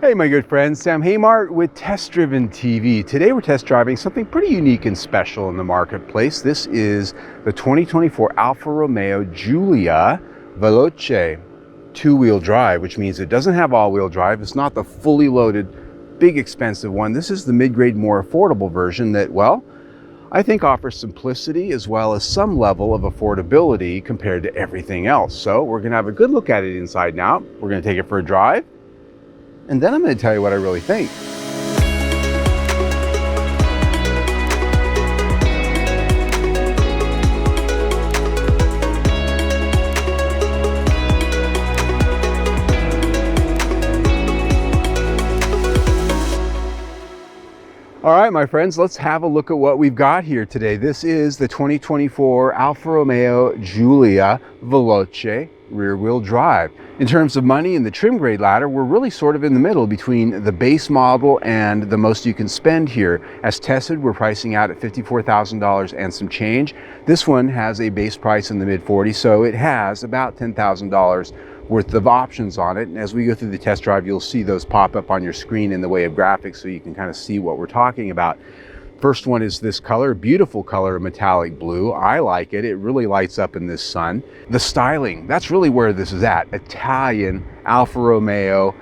Hey my good friends, Sam Haymart with Test Driven TV. Today we're test driving something pretty unique and special in the marketplace. This is the 2024 Alfa Romeo Giulia Veloce two-wheel drive, which means it doesn't have all-wheel drive. It's not the fully loaded, big expensive one. This is the mid-grade, more affordable version that, well, I think offers simplicity as well as some level of affordability compared to everything else. So we're gonna have a good look at it inside now. We're gonna take it for a drive, and then I'm going to tell you what I really think. All right, my friends, let's have a look at what we've got here today. This is the 2024 Alfa Romeo Giulia Veloce rear-wheel drive. In terms of money in the trim grade ladder, we're really sort of in the middle between the base model and the most you can spend here. As tested, we're pricing out at $54,000 and some change. This one has a base price in the mid-40s, so it has about $10,000 worth of options on it. And as we go through the test drive, you'll see those pop up on your screen in the way of graphics so you can kind of see what we're talking about. First one is this color, beautiful color, metallic blue. I like it. It really lights up in this sun. The styling, that's really where this is at. Italian Alfa Romeo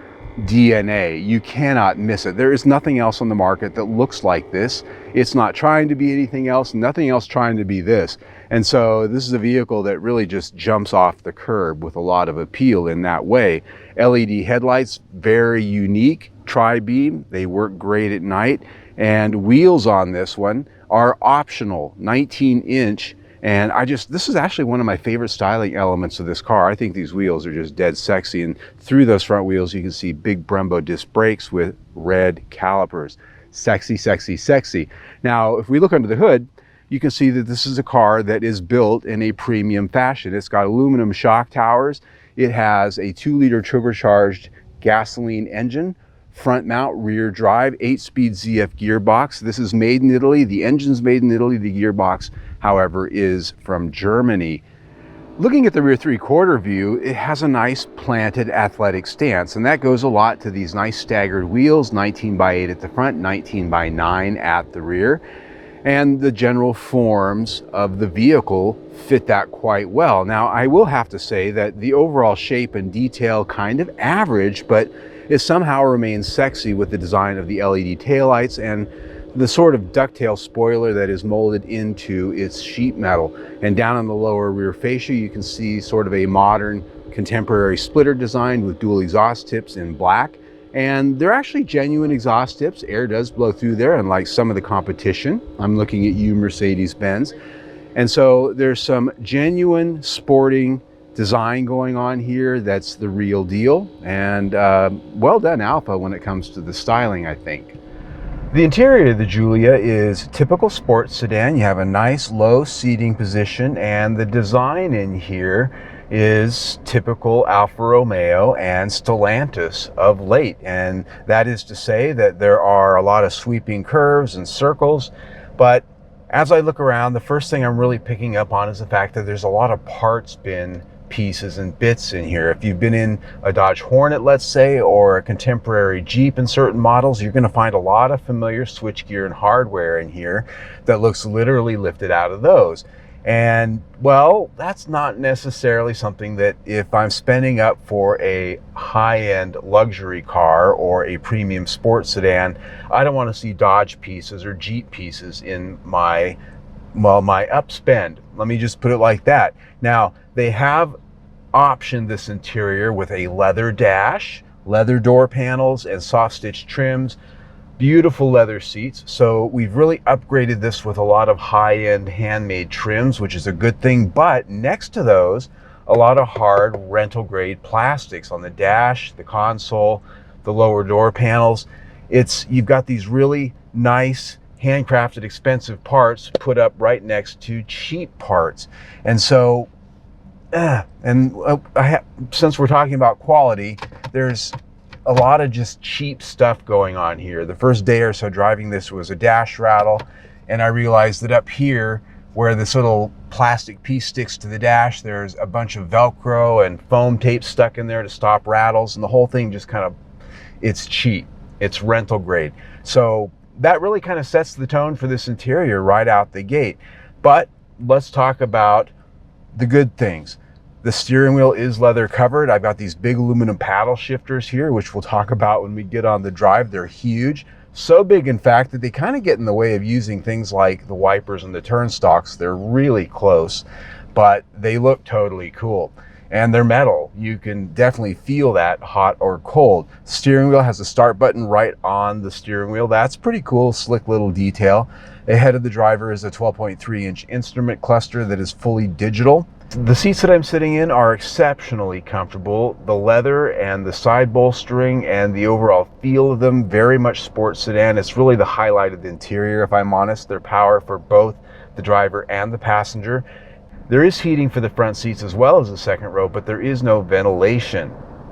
DNA. You cannot miss it. There is nothing else on the market that looks like this. It's not trying to be anything else, nothing else trying to be this. And so this is a vehicle that really just jumps off the curb with a lot of appeal in that way. LED headlights, very unique, tri-beam. They work great at night. And wheels on this one are optional, 19-inch. And this is actually one of my favorite styling elements of this car. I think these wheels are just dead sexy. And through those front wheels, you can see big Brembo disc brakes with red calipers. Sexy, sexy, sexy. Now, if we look under the hood, you can see that this is a car that is built in a premium fashion. It's got aluminum shock towers. It has a 2-liter turbocharged gasoline engine, front mount rear drive, 8-speed ZF gearbox. This is made in Italy. The engine's made in Italy. The gearbox, however, is from Germany. Looking at the rear three-quarter view, it has a nice planted athletic stance, and that goes a lot to these nice staggered wheels, 19x8 at the front, 19x9 at the rear. And the general forms of the vehicle fit that quite well. Now, I will have to say that the overall shape and detail kind of average, but it somehow remains sexy with the design of the LED taillights and the sort of ducktail spoiler that is molded into its sheet metal. And down on the lower rear fascia, you can see sort of a modern contemporary splitter design with dual exhaust tips in black. And they're actually genuine exhaust tips. Air does blow through there, unlike some of the competition. I'm looking at you, Mercedes-Benz. And so there's some genuine sporting design going on here that's the real deal. And well done, Alfa, when it comes to the styling, I think. The interior of the Giulia is typical sports sedan. You have a nice low seating position, and the design in here is typical Alfa Romeo and Stellantis of late. And that is to say that there are a lot of sweeping curves and circles. But as I look around, the first thing I'm really picking up on is the fact that there's a lot of parts bin pieces and bits in here. If you've been in a Dodge Hornet, let's say, or a contemporary Jeep in certain models, you're going to find a lot of familiar switchgear and hardware in here that looks literally lifted out of those. And well, that's not necessarily something that if I'm spending up for a high-end luxury car or a premium sports sedan, I don't want to see Dodge pieces or Jeep pieces in my upspend. Let me just put it like that. Now, they have optioned this interior with a leather dash, leather door panels, and soft stitch trims. Beautiful leather seats. So we've really upgraded this with a lot of high-end handmade trims, which is a good thing. But next to those, a lot of hard rental grade plastics on the dash, the console, the lower door panels. You've got these really nice handcrafted expensive parts put up right next to cheap parts. And so since we're talking about quality, there's a lot of just cheap stuff going on here. The first day or so driving this was a dash rattle, and I realized that up here where this little plastic piece sticks to the dash, there's a bunch of Velcro and foam tape stuck in there to stop rattles, and the whole thing just kind of it's cheap, it's rental grade. So that really kind of sets the tone for this interior right out the gate. But let's talk about the good things. The steering wheel is leather covered. I've got these big aluminum paddle shifters here, which we'll talk about when we get on the drive. They're huge. So big, in fact, that they kind of get in the way of using things like the wipers and the turn stalks. They're really close, but they look totally cool. And they're metal. You can definitely feel that hot or cold. Steering wheel has a start button right on the steering wheel. That's pretty cool, slick little detail. Ahead of the driver is a 12.3-inch instrument cluster that is fully digital. The seats that I'm sitting in are exceptionally comfortable. The leather and the side bolstering and the overall feel of them, very much sports sedan. It's really the highlight of the interior, if I'm honest. They're power for both the driver and the passenger. There is heating for the front seats as well as the second row, but there is no ventilation.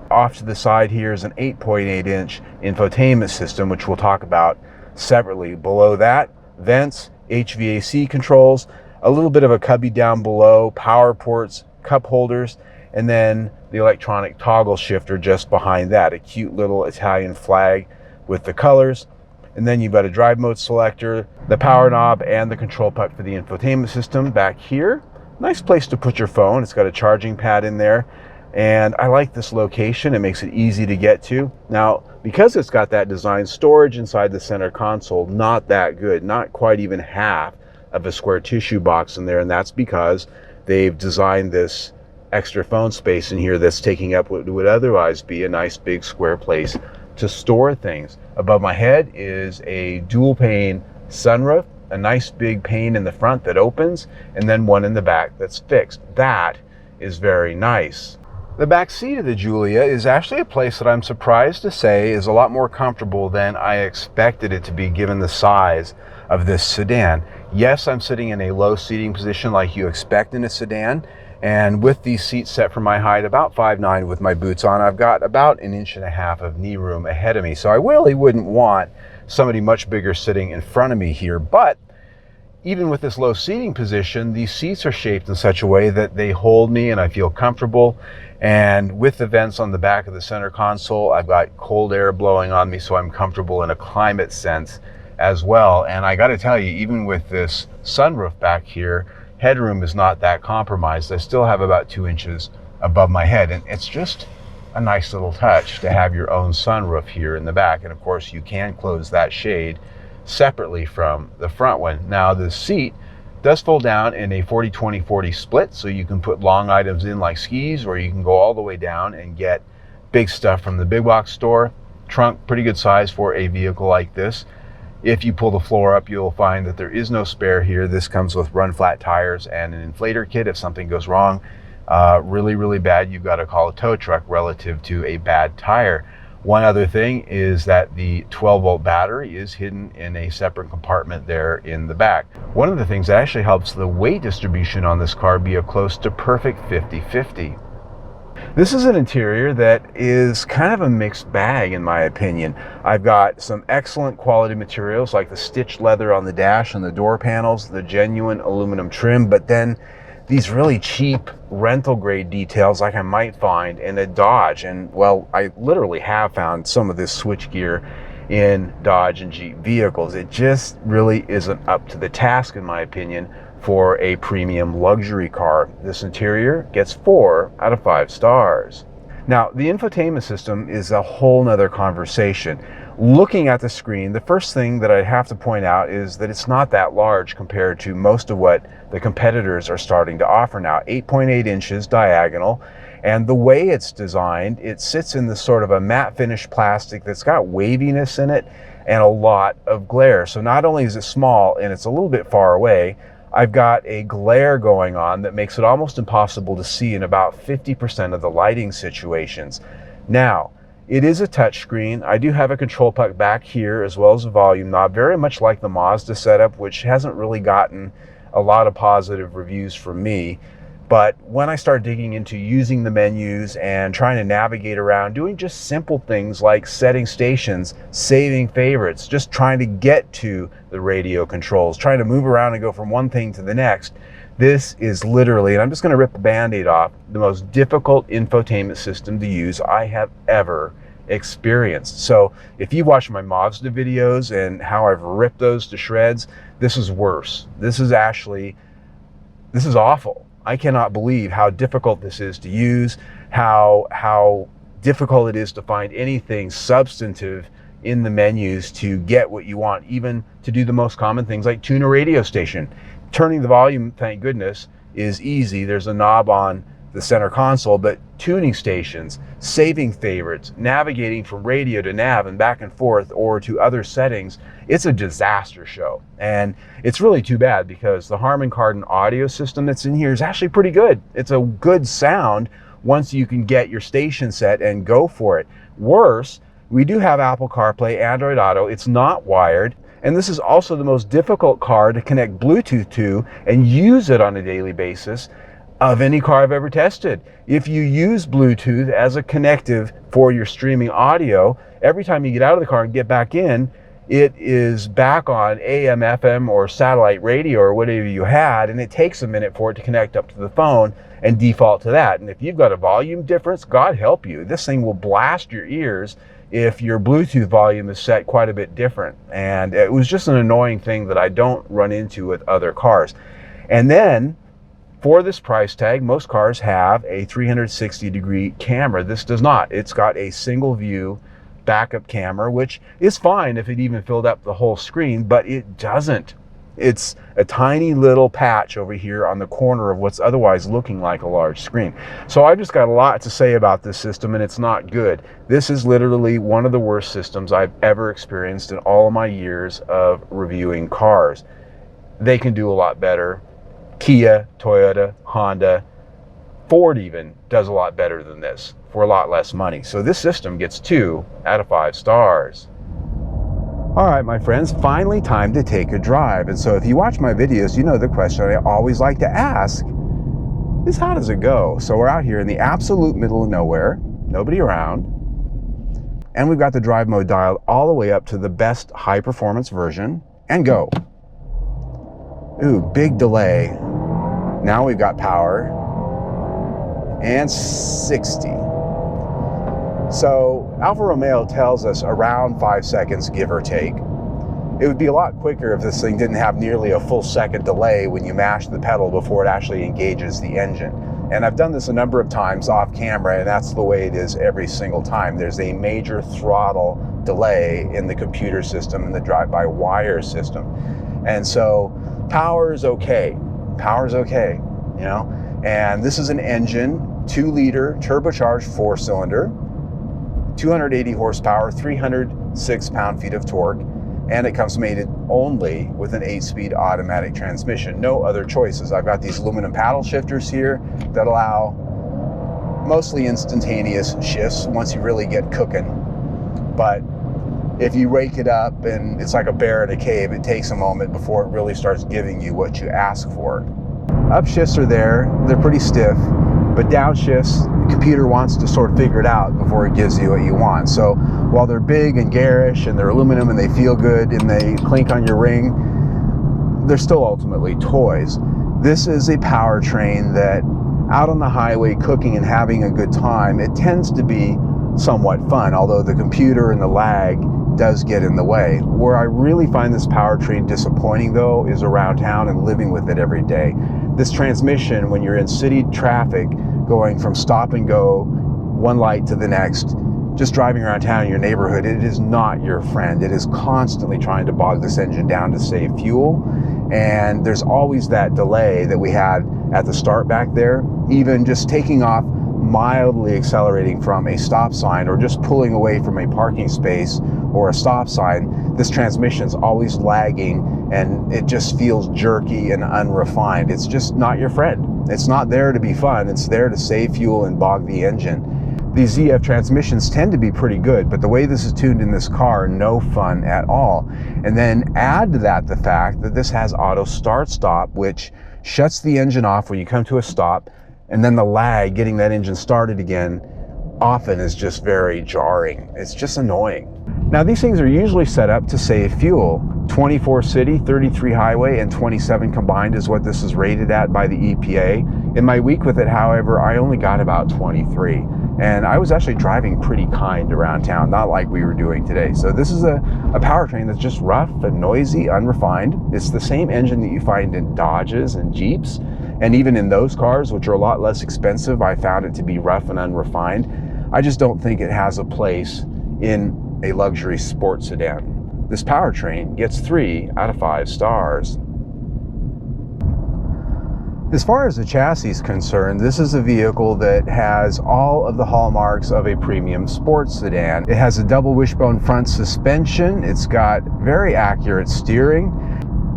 Off to the side here is an 8.8-inch infotainment system, which we'll talk about separately. Below that, vents, HVAC controls, a little bit of a cubby down below, power ports, cup holders, and then the electronic toggle shifter just behind that, a cute little Italian flag with the colors. And then you've got a drive mode selector, the power knob, and the control puck for the infotainment system back here. Nice place to put your phone. It's got a charging pad in there, and I like this location. It makes it easy to get to. Now, because it's got that design, storage inside the center console, not that good, not quite even half of a square tissue box in there, and that's because they've designed this extra phone space in here that's taking up what would otherwise be a nice big square place to store things. Above my head is a dual pane sunroof, a nice big pane in the front that opens, and then one in the back that's fixed. That is very nice. The back seat of the Giulia is actually a place that I'm surprised to say is a lot more comfortable than I expected it to be given the size of this sedan. Yes, I'm sitting in a low seating position like you expect in a sedan, and with these seats set for my height, about 5'9" with my boots on, I've got about 1.5 inches of knee room ahead of me. So I really wouldn't want somebody much bigger sitting in front of me here. But even with this low seating position, these seats are shaped in such a way that they hold me and I feel comfortable. And with the vents on the back of the center console, I've got cold air blowing on me, so I'm comfortable in a climate sense as well. And I got to tell you, even with this sunroof back here, headroom is not that compromised. I still have about 2 inches above my head, and it's just a nice little touch to have your own sunroof here in the back. And of course, you can close that shade separately from the front one. Now, the seat does fold down in a 40-20-40 split, so you can put long items in like skis, or you can go all the way down and get big stuff from the big box store. Trunk, pretty good size for a vehicle like this. If you pull the floor up, you'll find that there is no spare here. This comes with run flat tires and an inflator kit if something goes wrong really bad. You've got to call a tow truck relative to a bad tire. One other thing is that the 12-volt battery is hidden in a separate compartment there in the back. One of the things that actually helps the weight distribution on this car be a close to perfect 50-50. This is an interior that is kind of a mixed bag in my opinion. I've got some excellent quality materials like the stitched leather on the dash and the door panels, the genuine aluminum trim, but then these really cheap rental grade details like I might find in a Dodge. And well, I literally have found some of this switchgear in Dodge and Jeep vehicles. It just really isn't up to the task in my opinion for a premium luxury car. This interior gets 4 out of 5 stars. Now, the infotainment system is a whole nother conversation. Looking at the screen, the first thing that I have to point out is that it's not that large compared to most of what the competitors are starting to offer now. 8.8 inches diagonal, and the way it's designed, it sits in this sort of a matte finish plastic that's got waviness in it and a lot of glare. So not only is it small and it's a little bit far away, I've got a glare going on that makes it almost impossible to see in about 50% of the lighting situations. Now, it is a touchscreen. I do have a control puck back here as well as a volume knob, very much like the Mazda setup, which hasn't really gotten a lot of positive reviews from me. But when I start digging into using the menus and trying to navigate around, doing just simple things like setting stations, saving favorites, just trying to get to the radio controls, trying to move around and go from one thing to the next, this is literally, and I'm just going to rip the Band-Aid off, the most difficult infotainment system to use I have ever experienced. So if you watch my Mazda videos and how I've ripped those to shreds, this is worse. This is awful. I cannot believe how difficult this is to use, how difficult it is to find anything substantive in the menus to get what you want, even to do the most common things like tune a radio station. Turning the volume, thank goodness, is easy. There's a knob on the center console, but tuning stations, saving favorites, navigating from radio to nav and back and forth or to other settings, it's a disaster show. And it's really too bad because the Harman Kardon audio system that's in here is actually pretty good. It's a good sound once you can get your station set and go for it. Worse, we do have Apple CarPlay, Android Auto. It's not wired. And this is also the most difficult car to connect Bluetooth to and use it on a daily basis of any car I've ever tested. If you use Bluetooth as a connective for your streaming audio, every time you get out of the car and get back in, it is back on AM, FM, or satellite radio or whatever you had, and it takes a minute for it to connect up to the phone and default to that. And if you've got a volume difference, God help you. This thing will blast your ears if your Bluetooth volume is set quite a bit different. And it was just an annoying thing that I don't run into with other cars. And then, for this price tag, most cars have a 360-degree camera. This does not. It's got a single view backup camera, which is fine if it even filled up the whole screen, but it doesn't. It's a tiny little patch over here on the corner of what's otherwise looking like a large screen. So I've just got a lot to say about this system, and it's not good. This is literally one of the worst systems I've ever experienced in all of my years of reviewing cars. They can do a lot better. Kia, Toyota, Honda, Ford even does a lot better than this for a lot less money. So this system gets 2 out of 5 stars. All right, my friends, finally time to take a drive. And so if you watch my videos, you know the question I always like to ask is, how does it go? So we're out here in the absolute middle of nowhere, nobody around, and we've got the drive mode dialed all the way up to the best high performance version, and go. Ooh, big delay. Now we've got power, and 60. So Alfa Romeo tells us around 5 seconds, give or take. It would be a lot quicker if this thing didn't have nearly a full second delay when you mash the pedal before it actually engages the engine. And I've done this a number of times off camera, and that's the way it is every single time. There's a major throttle delay in the computer system and the drive-by-wire system. And so power is okay. Power's okay, you know? And this is an engine, 2-liter turbocharged 4-cylinder, 280 horsepower, 306 pound-feet of torque, and it comes mated only with an 8-speed automatic transmission. No other choices. I've got these aluminum paddle shifters here that allow mostly instantaneous shifts once you really get cooking. But if you rake it up and it's like a bear in a cave, it takes a moment before it really starts giving you what you ask for. Upshifts are there, they're pretty stiff, but downshifts, the computer wants to sort of figure it out before it gives you what you want. So while they're big and garish and they're aluminum and they feel good and they clink on your ring, they're still ultimately toys. This is a powertrain that out on the highway cooking and having a good time, it tends to be somewhat fun, although the computer and the lag does get in the way. Where I really find this powertrain disappointing though is around town and living with it every day. This transmission, when you're in city traffic, going from stop and go, one light to the next, just driving around town in your neighborhood, it is not your friend. It is constantly trying to bog this engine down to save fuel. And there's always that delay that we had at the start back there. Even just taking off, mildly accelerating from a stop sign or just pulling away from a parking space or a stop sign, this transmission's always lagging and it just feels jerky and unrefined. It's just not your friend. It's not there to be fun. It's there to save fuel and bog the engine. These ZF transmissions tend to be pretty good, but the way this is tuned in this car, no fun at all. And then add to that the fact that this has auto start stop, which shuts the engine off when you come to a stop, and then the lag getting that engine started again often is just very jarring. It's just annoying. Now these things are usually set up to save fuel. 24 city, 33 highway, and 27 combined is what this is rated at by the EPA. In my week with it, however, I only got about 23. And I was actually driving pretty kind around town, not like we were doing today. So this is a powertrain that's just rough and noisy, unrefined. It's the same engine that you find in Dodges and Jeeps. And even in those cars, which are a lot less expensive, I found it to be rough and unrefined. I just don't think it has a place in a luxury sports sedan. This powertrain gets 3 out of 5 stars. As far as the chassis is concerned, this is a vehicle that has all of the hallmarks of a premium sports sedan. It has a double wishbone front suspension, it's got very accurate steering,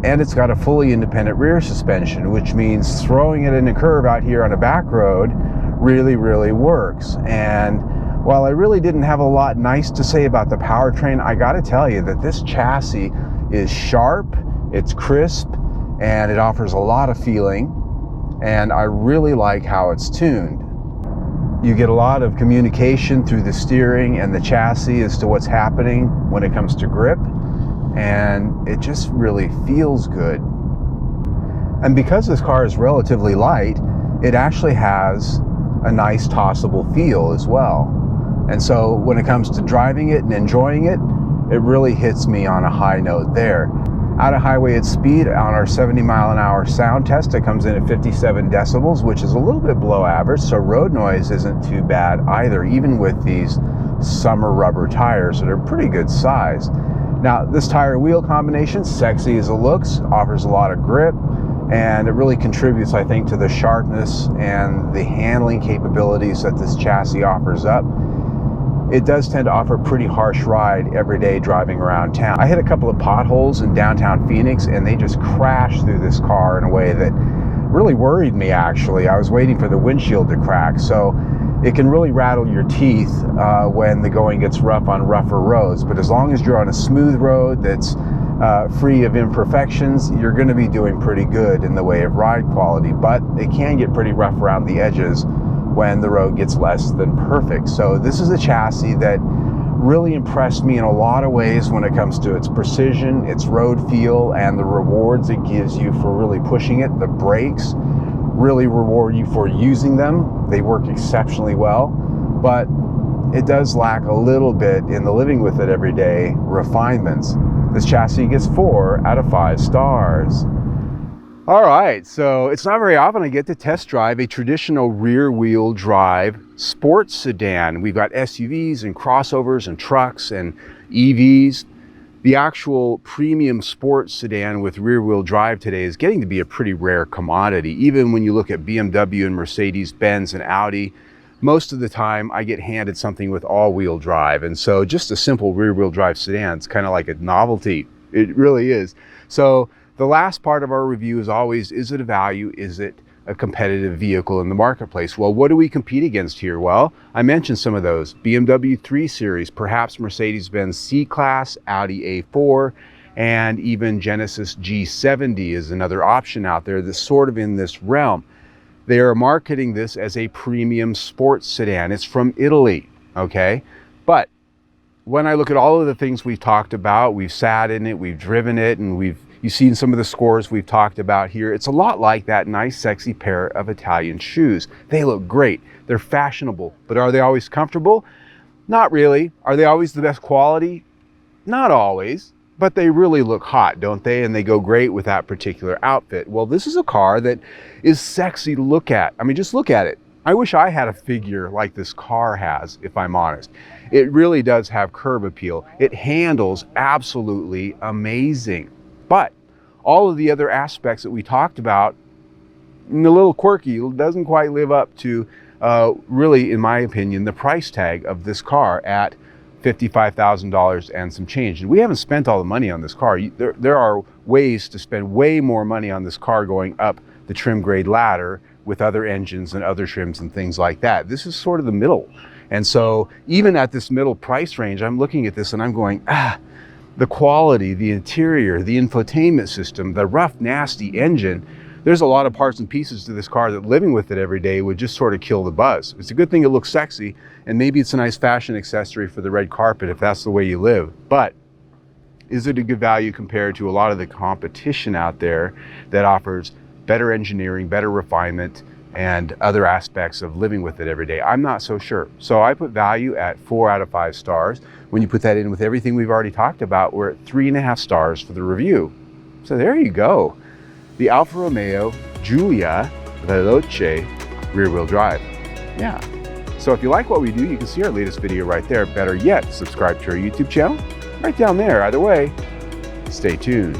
and it's got a fully independent rear suspension, which means throwing it in a curve out here on a back road really works. And while I really didn't have a lot nice to say about the powertrain, I gotta tell you that this chassis is sharp, it's crisp, and it offers a lot of feeling. And I really like how it's tuned. You get a lot of communication through the steering and the chassis as to what's happening when it comes to grip, and it just really feels good. And because this car is relatively light, it actually has a nice tossable feel as well. And so when it comes to driving it and enjoying it, it really hits me on a high note there. Out of highway at speed on our 70-mile-an-hour sound test, it comes in at 57 decibels, which is a little bit below average, so road noise isn't too bad either, even with these summer rubber tires that are pretty good size. Now, this tire wheel combination, sexy as it looks, offers a lot of grip, and it really contributes, I think, to the sharpness and the handling capabilities that this chassis offers up. It does tend to offer a pretty harsh ride every day driving around town. I hit a couple of potholes in downtown Phoenix, and they just crashed through this car in a way that really worried me, actually. I was waiting for the windshield to crack, so it can really rattle your teeth when the going gets rough on rougher roads. But as long as you're on a smooth road that's free of imperfections, you're going to be doing pretty good in the way of ride quality. But it can get pretty rough around the edges when the road gets less than perfect. So this is a chassis that really impressed me in a lot of ways when it comes to its precision, its road feel, and the rewards it gives you for really pushing it. The brakes really reward you for using them. They work exceptionally well, but it does lack a little bit in the living with it every day refinements. This chassis gets 4 out of 5 stars. All right, so it's not very often I get to test drive a traditional rear-wheel drive sports sedan. We've got SUVs and crossovers and trucks and EVs. The actual premium sports sedan with rear-wheel drive today is getting to be a pretty rare commodity. Even when you look at BMW and Mercedes-Benz and Audi, most of the time I get handed something with all-wheel drive. And so just a simple rear-wheel drive sedan is kind of like a novelty. It really is. So the last part of our review is always, is it a value? Is it a competitive vehicle in the marketplace? Well, what do we compete against here? Well, I mentioned some of those. BMW 3 Series, perhaps Mercedes-Benz C-Class, Audi A4, and even Genesis G70 is another option out there that's sort of in this realm. They are marketing this as a premium sports sedan. It's from Italy, okay? But when I look at all of the things we've talked about, we've sat in it, we've driven it, and you've seen some of the scores we've talked about here. It's a lot like that nice, sexy pair of Italian shoes. They look great. They're fashionable, but are they always comfortable? Not really. Are they always the best quality? Not always, but they really look hot, don't they? And they go great with that particular outfit. Well, this is a car that is sexy to look at. I mean, just look at it. I wish I had a figure like this car has, if I'm honest. It really does have curb appeal. It handles absolutely amazing. But all of the other aspects that we talked about, a little quirky, doesn't quite live up to really, in my opinion, the price tag of this car at $55,000 and some change. And we haven't spent all the money on this car. There are ways to spend way more money on this car going up the trim grade ladder with other engines and other trims and things like that. This is sort of the middle. And so even at this middle price range, I'm looking at this and I'm going, the quality, the interior, the infotainment system, the rough, nasty engine, there's a lot of parts and pieces to this car that living with it every day would just sort of kill the buzz. It's a good thing it looks sexy, and maybe it's a nice fashion accessory for the red carpet if that's the way you live. But is it a good value compared to a lot of the competition out there that offers better engineering, better refinement, and other aspects of living with it every day? I'm not so sure. So I put value at 4 out of 5 stars. When you put that in with everything we've already talked about, we're at 3.5 stars for the review. So there you go. The Alfa Romeo Giulia Veloce rear-wheel drive. Yeah. So if you like what we do, you can see our latest video right there. Better yet, subscribe to our YouTube channel right down there. Either way, stay tuned.